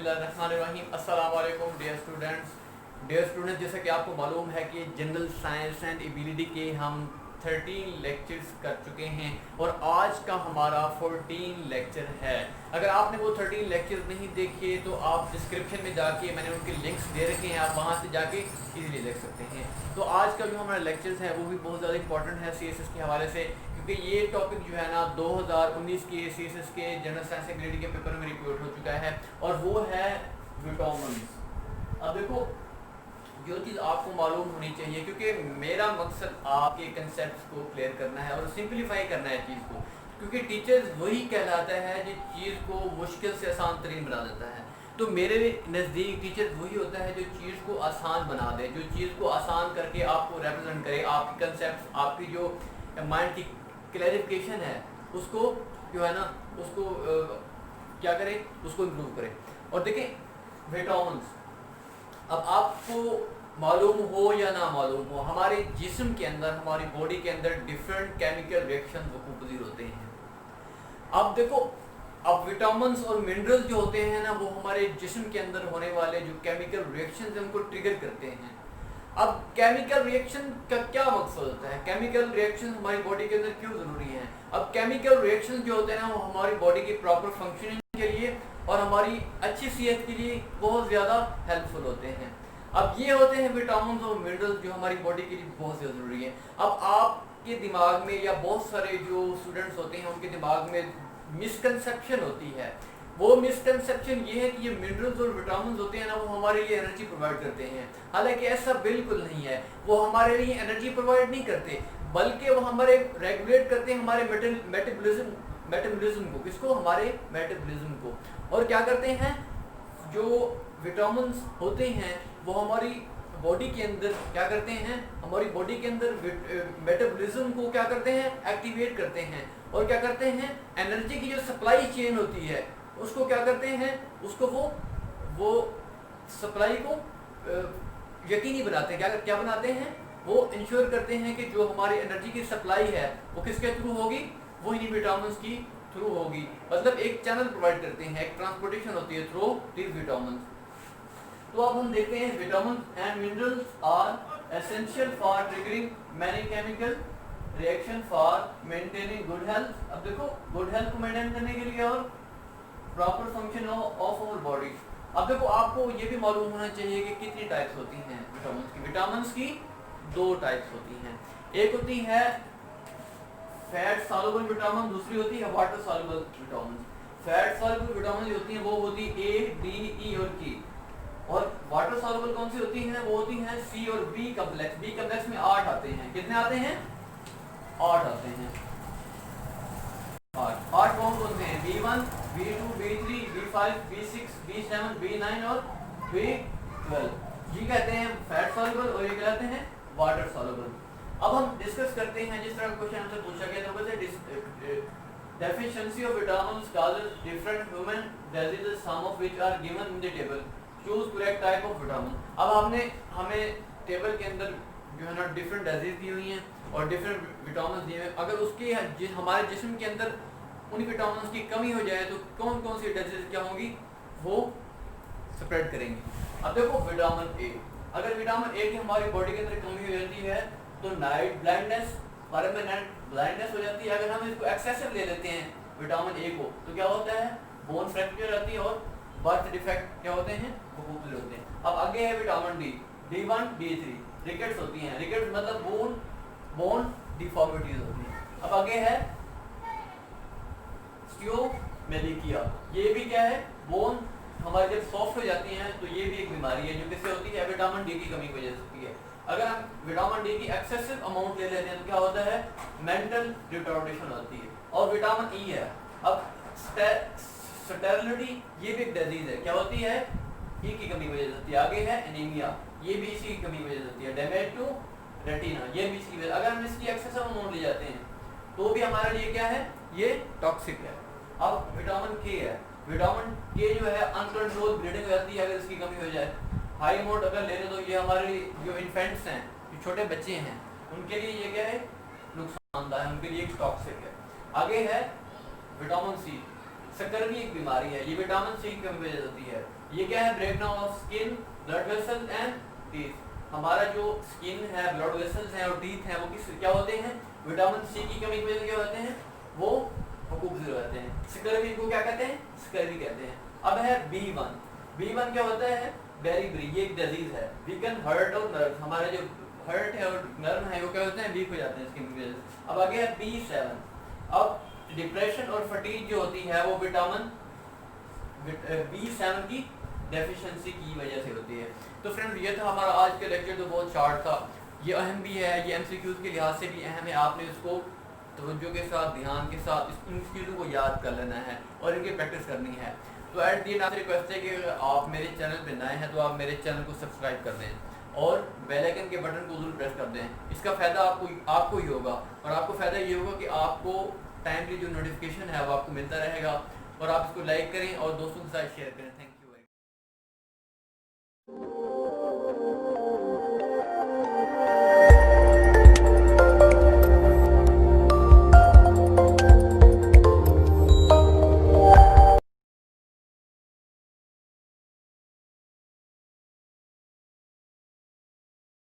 बिस्मिल्लाहिर्रहमानिर्रहीम। अस्सलाम वालेकुम डियर स्टूडेंट्स, जैसा कि आपको मालूम है कि जनरल साइंस एंड एबिलिटी के हम 13 लेक्चर्स कर चुके हैं और आज का हमारा 14 लेक्चर है। अगर आपने वो 13 लेक्चर्स नहीं देखे तो आप डिस्क्रिप्शन में जाके मैंने उनके लिंक्स दे रखे हैं, आप वहाँ से जाके इजीली देख सकते हैं। तो आज का जो हमारा लेक्चर्स है वो भी बहुत ज़्यादा इंपॉर्टेंट है CSS के हवाले से, क्योंकि ये टॉपिक जो है ना 2019 के CSS के जनरल साइंस एबिलिटी के पेपर में रिपोर्ट हो चुका है और वो है विटामिन्स। अब देखो, जो चीज़ आपको मालूम होनी चाहिए, क्योंकि मेरा मकसद आपके कंसेप्ट को क्लियर करना है और सिंपलीफाई करना है चीज़ को, क्योंकि टीचर्स वही कहलाता है जो चीज़ को मुश्किल से आसान तरीन बना देता है। तो मेरे नज़दीक टीचर्स वही होता है जो चीज़ को आसान बना दे, जो चीज़ को आसान करके आपको रिप्रेजेंट करे, आपकी कंसेप्ट, आपकी जो माइंड की क्लैरिफिकेशन है उसको जो है ना उसको क्या करे, उसको इम्प्रूव करे। और देखें विटामिन्स, अब आपको मालूम हो या ना मालूम हो, हमारे जिस्म के अंदर, हमारी बॉडी के अंदर डिफरेंट केमिकल रिएक्शन वकूफ़ होते हैं। अब देखो, अब विटामिन्स और मिनरल्स जो होते हैं ना वो हमारे जिस्म के अंदर होने वाले जो केमिकल रिएक्शन है उनको ट्रिगर करते हैं। अब केमिकल रिएक्शन का क्या मकसद होता है, केमिकल रिएक्शन हमारी बॉडी के अंदर क्यों ज़रूरी है? अब केमिकल रिएक्शन जो होते हैं ना वो हमारी बॉडी की प्रॉपर फंक्शनिंग के लिए और हमारी अच्छी सेहत के लिए बहुत ज़्यादा हेल्पफुल होते हैं। अब ये होते हैं विटामिन और मिनरल्स जो हमारी बॉडी के लिए बहुत ज़्यादा ज़रूरी है। अब आपके दिमाग में या बहुत सारे जो स्टूडेंट्स होते हैं उनके दिमाग में मिसकंसेप्शन होती है। वो मिसकंसेप्शन ये है कि ये मिनरल्स और विटामिन्स होते हैं ना वो हमारे लिए एनर्जी प्रोवाइड करते हैं, हालांकि ऐसा बिल्कुल नहीं है। वो हमारे लिए एनर्जी प्रोवाइड नहीं करते, बल्कि वो हमारे रेगुलेट करते हैं हमारे मेटाबॉलिज्म को। किसको? हमारे मेटाबॉलिज्म को। और क्या करते हैं, जो विटामिन्स होते हैं वो हमारी बॉडी के अंदर क्या करते हैं, हमारी बॉडी के अंदर मेटाबॉलिज्म को क्या करते हैं, एक्टिवेट करते हैं। और क्या करते हैं, एनर्जी की जो सप्लाई चेन होती है उसको क्या करते हैं, उसको वो सप्लाई को यकीनी बनाते हैं। क्या बनाते हैं, वो इंश्योर करते हैं कि जो हमारी एनर्जी की सप्लाई है वो किसके थ्रू होगी, वो इन्हीं विटामिन्स की थ्रू होगी। मतलब एक चैनल प्रोवाइड करते हैं, एक ट्रांसपोर्टेशन होती है थ्रू दीज विटामिन्स। तो अब हम देखते हैं vitamins and minerals are essential for triggering many chemical reaction for maintaining good health. अब देखो, गुड हेल्थ को मेंटेन करने के लिए और proper function of our body. अब देखो, आपको ये भी मालूम होना चाहिए कि कितनी टाइप्स होती हैं विटामिन्स की। विटामिन्स की 2 टाइप्स होती हैं, एक होती है फैट सॉल्युबल विटामिन, दूसरी होती है water soluble vitamin. Fat soluble vitamin जो होती हैं वो होती है A, D, E और K। और वाटर सॉल्युबल कौन सी होती हैं, वो होती हैं C और B कॉम्प्लेक्स। B कॉम्प्लेक्स में 8 आते हैं। कितने आते हैं? 8 आते हैं। 8 कौन कौन से हैं? B1, B2, B3, B5, B6, B7, B9 और B12। ये कहते हैं फैट सॉल्युबल और ये कहते हैं वाटर सॉल्युबल। अब हम डिस्कस करते हैं, जिस तरह क्वेश्चन हमसे पूछा गया था वैसे deficiency of vitamins causes different human diseases, some of which are given in the table. Choose correct type of vitamin. अब हमने हमें टेबल के अंदर जो है ना डिफरेंट डिजीज दी हुई हैं और डिफरेंट विटामिन दिए हैं। अगर उसके हमारे जिस्म के अंदर उन विटामिन की कमी हो जाए तो कौन कौन सी डिजीज क्या होंगी, वो स्प्रेड करेंगे। अब देखो, विटामिन ए, अगर विटामिन ए की हमारी बॉडी के अंदर कमी हो जाती है तो नाइट ब्लाइंडनेस, परमानेंट ब्लाइंडनेस हो जाती है। अगर हम इसको एक्सेसिव ले लेते हैं विटामिन ए को तो क्या होता है, बोन फ्रैक्चर आती है और बर्थ डिफेक्ट क्या होते हैं, वो पूरे होते हैं। अब आगे है vitamin D, D1, D3, rickets होती हैं। रिकेट्स मतलब बोन डिफॉर्मिटीज होती हैं। अब आगे है स्टियोमेलिकिया, ये भी क्या है, बोन हमारी जब सॉफ्ट हो जाती हैं तो ये भी एक बीमारी है जो किससे होती है, विटामिन डी की कमी की वजह से होती है। अगर हम विटामिन डी की एक्सेसिव अमाउंट ले लेते हैं तो क्या होता है, मेंटल रिटार्डेशन होती है। और विटामिन ई है, अब स्टेरिलिटी, ये भी एक डिजीज है, क्या होती है, ई की कमी की वजह से होती है। आगे है एनीमिया, ये भी इसी की कमी की वजह से होती है। डैमेज टू रेटिना, ये भी इसकी वजह। अगर हम इसकी एक्सेसिव अमाउंट ले जाते हैं तो भी हमारे लिए क्या है, ये टॉक्सिक है। अब विटामिन के है, विटामिन के जो है अनकंट्रोल ब्लीडिंग हो जाती है अगर इसकी कमी हो जाए। हाई अमाउंट अगर ले लें तो ये हमारे जो इन्फेंट्स हैं, जो छोटे बच्चे हैं, उनके लिए ये क्या है, नुकसानदायक है, उनके लिए टॉक्सिक है। आगे है विटामिन सी, शक्कर भी एक बीमारी है, ये विटामिन सी की कमी वजह होती है। ये क्या है, breakdown of skin, blood vessel and teeth. हमारा जो स्किन है, ब्लड वेसल्स हैं और टीथ हैं वो किस क्या होते हैं, विटामिन सी की कमी की वजह से क्या होते हैं, वो हुकूक हो जाते हैं। स्कर्वी को क्या कहते हैं, स्कर्वी कहते हैं। अब है B1। B1 क्या होता है, बेरीबेरी, ये एक डिजीज है। वीकन हार्ट और नर्व, हमारे जो हार्ट है और नर्व है वो क्या होते हैं, वीक हो जाते हैं स्किन की वजह से। अब आगे है B7। अब डिप्रेशन और फटीग जो होती है वो विटामिन B7 की डेफिशिएंसी की वजह से होती है। तो फ्रेंड्स ये था हमारा आज का लेक्चर, जो बहुत शॉर्ट था। ये अहम भी है, ये MCQs के लिहाज से भी अहम है। आपने इसको तवज्जो के साथ, ध्यान के साथ इन चीज़ों को याद कर लेना है और इनकी प्रैक्टिस करनी है। तो एट दी एंड आपसे रिक्वेस्ट है कि अगर आप मेरे चैनल पर नए हैं तो आप मेरे चैनल को सब्सक्राइब कर दें और बेल आइकन के बटन को जरूर प्रेस कर दें। इसका फ़ायदा आपको ही होगा, और आपको फ़ायदा ये होगा कि आपको टाइमली जो नोटिफिकेशन है वो आपको मिलता रहेगा। और आप इसको लाइक करें और दोस्तों के साथ शेयर करें। Thank you.